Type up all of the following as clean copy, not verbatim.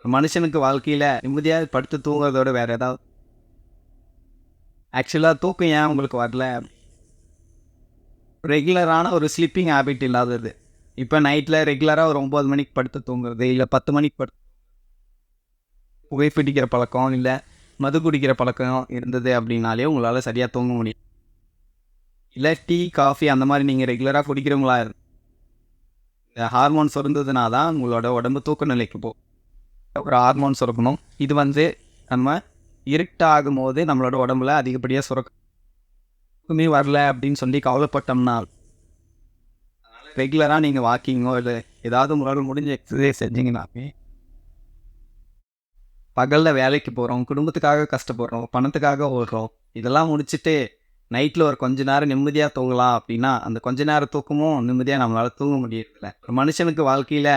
ஒரு மனுஷனுக்கு வாழ்க்கையில நிம்மதியா படுத்து தூங்குறதோட வேற ஏதாவது ஆக்சுவலா தூக்கம் ஏன் உங்களுக்கு வரல? ரெகுலரான ஒரு ஸ்லீப்பிங் ஹேபிட் இல்லாதது. இப்ப நைட்ல ரெகுலரா ஒரு 9 மணிக்கு படுத்து தூங்குறது, இல்ல 10 மணிக்கு புகைப்பிடிக்கிற பழக்கம், இல்ல மது குடிக்கிற பழக்கம் இருந்தது அப்படின்னாலே உங்களால சரியா தூங்க முடியும். இல்ல டீ, காஃபி அந்த மாரி நீங்க ரெகுலரா குடிக்கிறவங்களா இந்த ஹார்மோன் சுரந்ததுனா தான் உங்களோட உடம்பு தூக்க நிலைக்கு போகும். ஒரு ஹார்மோன் சுரக்கணும். இது வந்து நம்ம இருட்டாகும்போது நம்மளோட உடம்புல அதிகப்படியா தூக்கமே வரல அப்படின்னு சொல்லி கவலைப்பட்டோம்னா, ரெகுலரா நீங்க வாக்கிங்கோ இல்ல ஏதாவது உங்களால முடிஞ்ச எக்ஸர்சைஸ் செஞ்சீங்கன்னாவே, பகல்ல வேலைக்கு போறோம், குடும்பத்துக்காக கஷ்டப்படுறோம், பணத்துக்காக ஓடுறோம். இதெல்லாம் முடிச்சுட்டு நைட்ல ஒரு கொஞ்ச நேரம் நிம்மதியா தூங்கலாம் அப்படின்னா, அந்த கொஞ்ச நேரம் தூக்கமும் நிம்மதியா நம்மளால தூங்க முடியறதில்ல. ஒரு மனுஷனுக்கு வாழ்க்கையில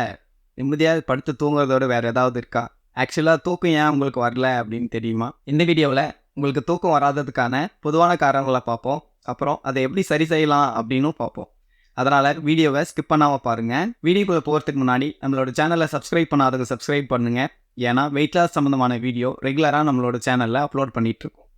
நிம்மதியா படுத்து தூங்குறதோட வேற ஏதாவது இருக்கா? ஆக்சுவலா தூக்கம் ஏன் உங்களுக்கு வரல அப்படின்னு தெரியுமா? இந்த வீடியோல உங்களுக்கு தூக்கம் வராததுக்கான பொதுவான காரணங்கள பார்ப்போம். அப்புறம் அத எப்படி சரி செய்யலாம் அப்படின்னும் பார்ப்போம். அதனால வீடியோவ ஸ்கிப் பண்ணாம பாருங்க. வீடியோக்குள்ள போறதுக்கு முன்னாடி நம்மளோட சேனல சப்ஸ்கிரைப் பண்ணாதவங்க சப்ஸ்கிரைப் பண்ணுங்க. ஏன்னா வெயிட் லாஸ் சம்மந்தமான வீடியோ ரெகுலரா நம்மளோட சேனல்ல அப்லோட் பண்ணிட்டு இருக்கோம்.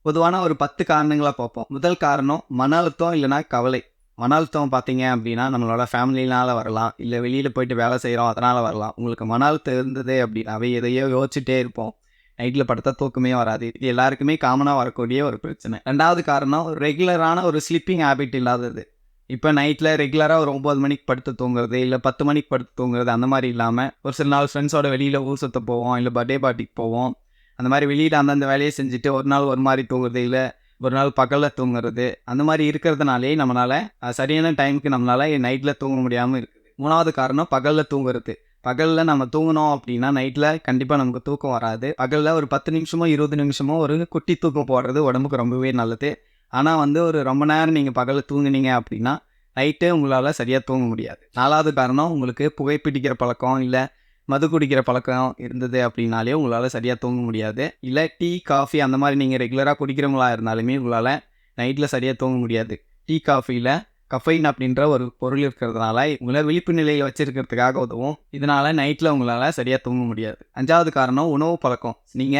பொதுவான ஒரு 10 காரணங்களா பார்ப்போம். முதல் காரணம் மன அழுத்தம் இல்லைனா கவலை. மன அழுத்தம் பார்த்தீங்க அப்படின்னா, நம்மளோட ஃபேமிலினால வரலாம். இல்ல வெளியில போயிட்டு வேலை செய்றோம் அதனால வரலாம். உங்களுக்கு மன அழுத்தம் இருந்தது அப்படின்னாவே எதையோ யோசிச்சுட்டே இருப்போம். நைட்ல படுத்தா தூக்கமே வராது. இது எல்லாருக்குமே காமனா வரக்கூடிய ஒரு பிரச்சனை. 2வது காரணம் ரெகுலரான ஒரு ஸ்லீப்பிங் ஹேபிட் இல்லாதது. இப்ப நைட்ல ரெகுலரா ஒரு 9 மணிக்கு படுத்து தூங்குறது, இல்ல 10 மணிக்கு படுத்து தூங்குறது அந்த மாரி இல்லாம, ஒரு சில நாள் ஃப்ரெண்ட்ஸோட வெளியில ஊர் சுத்த போவோம். இல்ல பர்த்டே பார்ட்டிக்கு போவோம். அந்த மாரி வெளியில அந்தந்த வேலைய செஞ்சுட்டு, ஒரு நாள் ஒரு மாரி தூங்குறது, இல்ல ஒரு நாள் பகல்ல தூங்குறது, அந்த மாரி இருக்கிறதுனாலேயே நம்மனால சரியான டைமுக்கு நம்மளால நைட்ல தூங்க முடியாம இருக்குது. 3வது காரணம் பகல்ல தூங்குறது. பகல்ல நம்ம தூங்குனோம் அப்டின்னா, நைட்ல கண்டிப்பா நமக்கு தூக்கம் வராது. பகல்ல ஒரு 10 நிமிஷமோ, 20 நிமிஷமோ ஒரு குட்டி தூக்கம் போடுறது உடம்புக்கு ரொம்பவே நல்லது. ஆனா வந்து ஒரு ரொம்ப நேரம் நீங்க பகல்ல தூங்குனீங்க அப்டின்னா, நைட்டே உங்களால சரியா தூங்க முடியாது. 4வது காரணம் உங்களுக்கு புகைப்பிடிக்கிற பழக்கம், இல்ல மது குடிக்கிற பழக்கம் இருந்தது அப்படின்னாலே உங்களால சரியா தூங்க முடியாது. இல்ல டீ, காஃபி அந்த மாரி நீங்க ரெகுலரா குடிக்கிறவங்களா இருந்தாலுமே உங்களால நைட்ல சரியா தூங்க முடியாது. டீ, காஃபில கஃபைன் அப்படின்ற ஒரு பொருள் இருக்கிறதுனால உங்கள விழிப்பு நிலையில வச்சிருக்கிறதுக்காக உதவும். இதனால நைட்ல உங்களால சரியா தூங்க முடியாது. 5வது காரணம் உணவு பழக்கம். நீங்க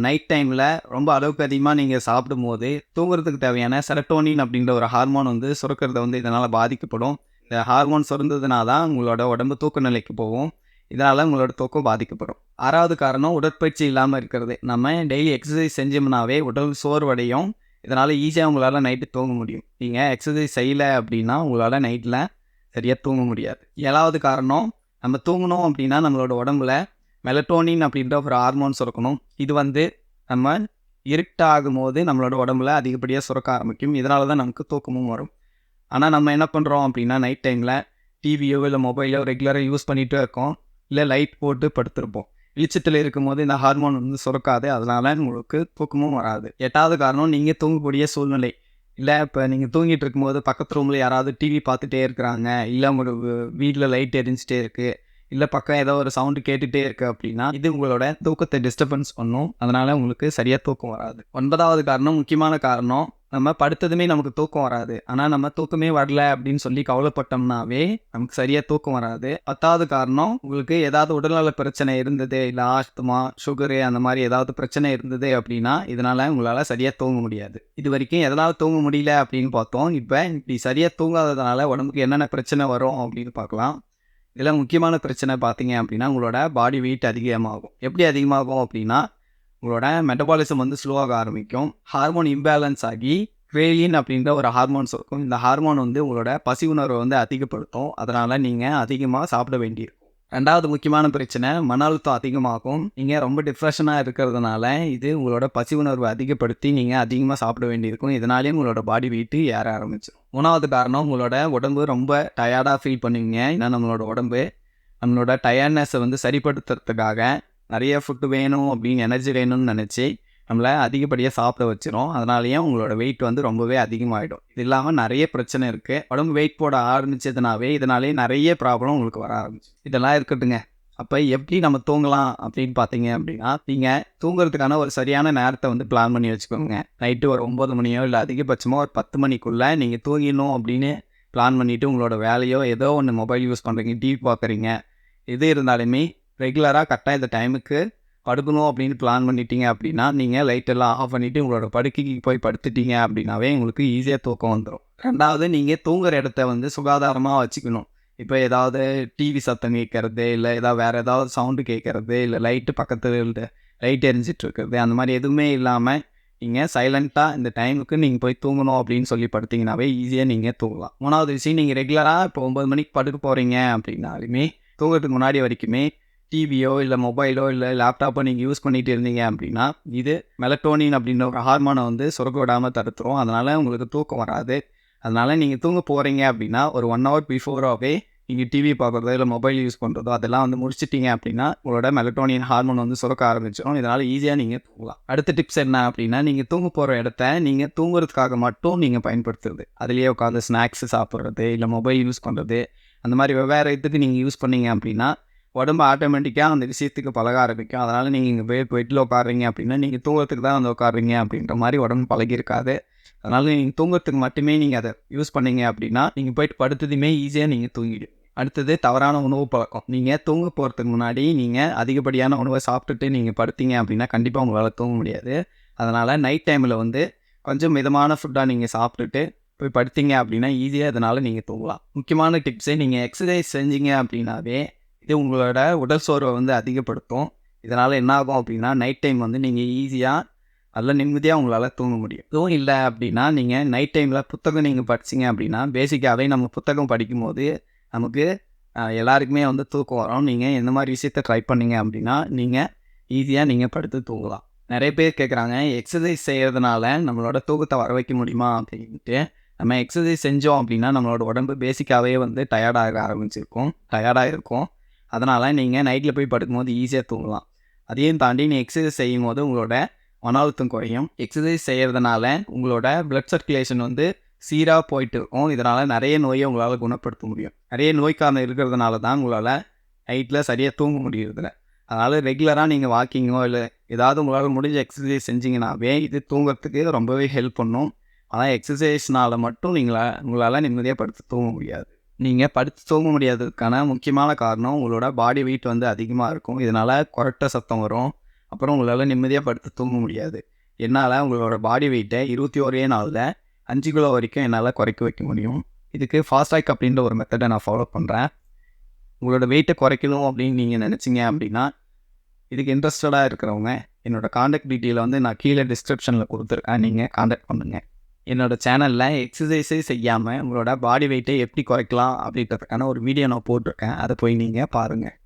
நைட் டைம்ல ரொம்ப அளவுக்கு அதிகமா நீங்க சாப்பிடும்போது, தூங்குறதுக்கு தேவையான செரட்டோனின் அப்படின்ற ஒரு ஹார்மோன் வந்து சுரக்கிறது வந்து இதனால பாதிக்கப்படும். இந்த ஹார்மோன் சுரந்ததுனா தான் உங்களோட உடம்பு தூக்க நிலைக்கு போகும். இதனால உங்களோட தூக்கம் பாதிக்கப்படும். 6வது காரணம் உடற்பயிற்சி இல்லாம இருக்கிறது. நம்ம டெய்லி எக்ஸர்சைஸ் செஞ்சோம்னாவே உடல் சோர்வடையும். இதனால ஈஸியா உங்களால நைட்டு தூங்க முடியும். நீங்க எக்ஸர்சைஸ் செய்யல அப்படின்னா, உங்களால நைட்ல சரியா தூங்க முடியாது. 7வது காரணம், நம்ம தூங்கணும் அப்படின்னா நம்மளோட உடம்புல மெலட்டோனின் அப்படின்ற ஒரு ஹார்மோன் சுரக்கணும். இது வந்து நம்ம இருட்டாகும்போது நம்மளோட உடம்புல அதிகப்படியா சுரக்க ஆரம்பிக்கும். இதனால தான் நமக்கு தூக்கமும் வரும். ஆனா நம்ம என்ன பண்றோம் அப்படின்னா, நைட் டைம்ல டிவியோ இல்ல மொபைலோ ரெகுலரா யூஸ் பண்ணிட்டே இருக்கோம். இல்ல லைட் போட்டு படுத்திருப்போம். வெளிச்சத்தில இருக்கும்போது இந்த ஹார்மோன் வந்து சுரக்காது. அதனால உங்களுக்கு தூக்கமும் வராது. 8வது காரணம் நீங்க தூங்கக்கூடிய சூழ்நிலை. இல்ல இப்ப நீங்க தூங்கிட்டு இருக்கும்போது பக்கத்து ரூம்ல யாராவது டிவி பார்த்துட்டே இருக்கிறாங்க. இல்ல உங்க வீட்ல லைட் எரிஞ்சுட்டே இருக்கு. இல்ல பக்கம் ஏதோ ஒரு சவுண்ட் கேட்டுட்டே இருக்கு அப்படின்னா, இது உங்களோட தூக்கத்த டிஸ்டர்பன்ஸ் பண்ணும். அதனால உங்களுக்கு சரியா தூக்கம் வராது. 9வது காரணம் முக்கியமான காரணம். நம்ம படுத்ததுமே நமக்கு தூக்கம் வராது. ஆனா நம்ம தூக்கமே வரல அப்படின்னு சொல்லி கவலைப்பட்டோம்னாவே, நமக்கு சரியா தூக்கம் வராது. 10வது காரணம் உங்களுக்கு ஏதாவது உடல்நல பிரச்சனை இருந்தது, இல்ல ஆஸ்துமா, சுகரு அந்த மாரி ஏதாவது பிரச்சனை இருந்தது அப்படின்னா, இதனால உங்களால சரியா தூங்க முடியாது. இதுவரைக்கும் எதனால தூங்க முடியல அப்படின்னு பார்த்தோம். இப்ப இப்படி சரியா தூங்காததுனால உடம்புக்கு என்னென்ன பிரச்சனை வரும் அப்படின்னு பார்க்கலாம். இதுல முக்கியமான பிரச்சனை பார்த்தீங்க அப்படின்னா, உங்களோட பாடி வெயிட் அதிகமாகும். எப்படி அதிகமாகும் அப்படின்னா, உங்களோட மெட்டபாலிசம் வந்து ஸ்லோவாக ஆரம்பிக்கும். ஹார்மோன் இம்பேலன்ஸ் ஆகி கிரெலின் அப்படின்ற ஒரு ஹார்மோன்ஸ் இருக்கும். இந்த ஹார்மோன் வந்து உங்களோட பசி உணர்வை வந்து அதிகப்படுத்தும். அதனால நீங்க அதிகமா சாப்பிட வேண்டியிருக்கும். 2வது முக்கியமான பிரச்சனை மன அழுத்தம் அதிகமாகும். நீங்க ரொம்ப டிப்ரெஷனா இருக்கிறதுனால, இது உங்களோட பசி உணர்வை அதிகப்படுத்தி நீங்க அதிகமா சாப்பிட வேண்டியிருக்கும். இதனாலேயே உங்களோட பாடி வெயிட் ஏற ஆரம்பிச்சுரும். 3வது காரணம் உங்களோட உடம்பு ரொம்ப டயர்டா ஃபீல் பண்ணுவீங்க. ஏன்னா நம்மளோட உடம்பு நம்மளோட டயர்ட்னஸை வந்து சரிப்படுத்துறதுக்காக நிறைய ஃபுட் வேணும் அப்படின்னு எனர்ஜி வேணும்னு நினச்சி நம்மளை அதிகப்படியாக சாப்பிட வச்சிரும். அதனாலேயே உங்களோட வெயிட் வந்து ரொம்பவே அதிகமாகிடும். இது இல்லாமல் நிறைய பிரச்சனை இருக்குது. உடம்பு வெயிட் போட ஆரம்பிச்சதுனாவே இதனாலேயே நிறைய ப்ராப்ளம் உங்களுக்கு வர ஆரம்பிச்சு. இதெல்லாம் இருக்கட்டுங்க. அப்போ எப்படி நம்ம தூங்கலாம் அப்படின்னு பார்த்தீங்க அப்படின்னா, நீங்கள் தூங்குறதுக்கான ஒரு சரியான நேரத்தை வந்து பிளான் பண்ணி வச்சுக்கோங்க. நைட்டு ஒரு 9 மணியோ இல்லை அதிகபட்சமாக ஒரு 10 மணிக்குள்ளே நீங்கள் தூங்கிடணும் அப்படின்னு பிளான் பண்ணிவிட்டு உங்களோட வேலையோ ஏதோ ஒன்று மொபைல் யூஸ் பண்ணுறீங்க, டிவி பார்க்குறீங்க, எது இருந்தாலுமே ரெகுலராக கரெக்டாக இந்த டைமுக்கு படுக்கணும் அப்படின்னு பிளான் பண்ணிட்டீங்க அப்படின்னா, நீங்கள் லைட்டெல்லாம் ஆஃப் பண்ணிவிட்டு உங்களோட படுக்கைக்கு போய் படுத்துட்டீங்க அப்படின்னாவே உங்களுக்கு ஈஸியாக தூக்கம் வந்துடும். 2வது, நீங்கள் தூங்குற இடத்த வந்து சுகாதாரமாக வச்சுக்கணும். இப்போ ஏதாவது டிவி சத்தம் கேட்கறது, இல்லை வேறு ஏதாவது சவுண்டு கேட்கறது, இல்லை லைட்டு பக்கத்தில் லைட் எரிஞ்சிட்டு இருக்கிறது, அந்த மாதிரி எதுவுமே இல்லாமல் நீங்கள் சைலண்ட்டாக இந்த டைமுக்கு நீங்கள் போய் தூங்கணும் அப்படின்னு சொல்லி படுத்திங்கனாவே ஈஸியாக நீங்கள் தூங்கலாம். 3வது விஷயம், நீங்கள் ரெகுலராக இப்போ 9 மணிக்கு படுக்க போகிறீங்க அப்படின்னாலுமே தூங்குறதுக்கு முன்னாடி வரைக்குமே டிவியோ இல்லை மொபைலோ இல்லை லேப்டாப்போ நீங்கள் யூஸ் பண்ணிகிட்டு இருந்தீங்க அப்படின்னா, இது மெலட்டோனின் அப்படின்ற ஒரு ஹார்மோனை வந்து சுரக்க விடாமல் தடுத்துரும். அதனால் உங்களுக்கு தூக்கம் வராது. அதனால் நீங்கள் தூங்க போகிறீங்க அப்படின்னா ஒரு 1 ஹவர் பிஃபோராகவே நீங்கள் டிவி பார்க்குறதோ இல்லை மொபைல் யூஸ் பண்ணுறதோ அதெல்லாம் வந்து முடிச்சிட்டிங்க அப்படின்னா உங்களோட மெலட்டோனின் ஹார்மோன் வந்து சுரக்க ஆரம்பிச்சிடும். இதனால் ஈஸியாக நீங்கள் தூங்கலாம். அடுத்த டிப்ஸ் என்ன அப்படின்னா, நீங்கள் தூங்க போகிற இடத்த நீங்கள் தூங்குறதுக்காக மட்டும் நீங்கள் பயன்படுத்துறது. அதுலேயே உட்காந்து ஸ்நாக்ஸ் சாப்பிட்றது, இல்லை மொபைல் யூஸ் பண்ணுறது, அந்த மாதிரி வெவ்வேறு இதுக்கு நீங்கள் யூஸ் பண்ணீங்க அப்படின்னா உடம்பு ஆட்டோமேட்டிக்காக அந்த விஷயத்துக்கு பழக ஆரம்பிக்கும். அதனால் நீங்கள் இங்கே பெட்டில் உட்காடுறீங்க அப்படின்னா நீங்கள் தூங்குறதுக்கு தான் வந்து உட்காடுறீங்க அப்படின்ற மாதிரி உடம்பு பழகிருக்காது. அதனால் நீங்கள் தூங்குறதுக்கு மட்டுமே நீங்கள் அதை யூஸ் பண்ணீங்க அப்படின்னா நீங்கள் போய்ட்டு படுத்ததுமே ஈஸியாக நீங்கள் தூங்கிடும். அடுத்தது, தவறான உணவு பழக்கம். நீங்கள் தூங்க போகிறதுக்கு முன்னாடி நீங்கள் அதிகப்படியான உணவை சாப்பிட்டுட்டு நீங்கள் படுத்தீங்க அப்படின்னா கண்டிப்பாக உங்களால் தூங்க முடியாது. அதனால் நைட் டைமில் வந்து கொஞ்சம் மிதமான ஃபுட்டாக நீங்கள் சாப்பிட்டுட்டு போய் படுத்தீங்க அப்படின்னா ஈஸியாக இதனால் நீங்கள் தூங்கலாம். முக்கியமான டிப்ஸே, நீங்கள் எக்ஸசைஸ் செஞ்சீங்க அப்படின்னாவே இது உங்களோட உடல் சோர்வை வந்து அதிகப்படுத்தும். இதனால் என்ன ஆகும் அப்படின்னா, நைட் டைம் வந்து நீங்கள் ஈஸியாக நல்ல நிம்மதியாக உங்களால் தூங்க முடியும். இதுவும் இல்லை அப்படின்னா, நீங்கள் நைட் டைமில் புத்தகம் நீங்கள் படிச்சிங்க அப்படின்னா, பேசிக்காகவே நம்ம புத்தகம் படிக்கும்போது நமக்கு எல்லாருக்குமே வந்து தூக்கம் வரும். நீங்கள் எந்த மாதிரி விஷயத்த ட்ரை பண்ணீங்க அப்படின்னா நீங்கள் ஈஸியாக நீங்கள் படுத்து தூங்கலாம். நிறைய பேர் கேட்குறாங்க, எக்ஸசைஸ் செய்கிறதுனால நம்மளோட தூக்கத்தை வர வைக்க முடியுமா அப்படின்ட்டு. நம்ம எக்ஸசைஸ் செஞ்சோம் அப்படின்னா நம்மளோட உடம்பு பேசிக்காகவே வந்து டயர்டாக இருக்கும். அதனால் நீங்கள் நைட்டில் போய் படுக்கும்போது ஈஸியாக தூங்கலாம். அதையும் தாண்டி நீங்கள் எக்ஸசைஸ் செய்யும் போது உங்களோட மன அழுத்தம் குறையும். எக்ஸசைஸ் செய்கிறதுனால உங்களோட பிளட் சர்க்குலேஷன் வந்து சீராக போயிட்டு இருக்கும். இதனால் நிறைய நோயை உங்களால் குணப்படுத்த முடியும். நிறைய நோய் காரணம் இருக்கிறதுனால தான் உங்களால் நைட்டில் சரியாக தூங்க முடியறதில்ல. அதனால் ரெகுலராக நீங்கள் வாக்கிங்கோ இல்லை ஏதாவது உங்களால் முடிஞ்ச எக்ஸசைஸ் செஞ்சிங்கனாவே இது தூங்குறதுக்கு ரொம்பவே ஹெல்ப் பண்ணும். ஆனால் எக்ஸசைஸ்னால் மட்டும் உங்களால் நிம்மதியாக படுத்து தூங்க முடியாது. நீங்கள் படுத்து தூங்க முடியாததுக்கான முக்கியமான காரணம் உங்களோட பாடி வெயிட் வந்து அதிகமாக இருக்கும். இதனால் கொரட்ட சத்தம் வரும். அப்புறம் உங்களால் நிம்மதியாக படுத்து தூங்க முடியாது. என்னால் உங்களோட பாடி வெயிட்டை 21 நாளில் 5 கிலோ வரைக்கும் என்னால் குறைக்க வைக்க முடியும். இதுக்கு ஃபாஸ்டாக் அப்படின்ற ஒரு மெத்தடை நான் ஃபாலோ பண்ணுறேன். உங்களோட வெயிட்டை குறைக்கணும் அப்படின்னு நீங்கள் நினச்சிங்க அப்படின்னா, இதுக்கு இன்ட்ரெஸ்டடாக இருக்கிறவங்க என்னோடய காண்டாக்ட் டீட்டெயிலை வந்து நான் கீழே டிஸ்கிரிப்ஷனில் கொடுத்துருக்கேன். நீங்கள் காண்டாக்ட் பண்ணுங்கள். என்னோடய சேனலில் எக்ஸசைஸே செய்யாமல் உங்களோட பாடி வெயிட்டை எப்படி குறைக்கலாம் அப்படின்றதுக்கான ஒரு வீடியோ நான் போட்டிருக்கேன். அதை போய் நீங்கள் பாருங்கள்.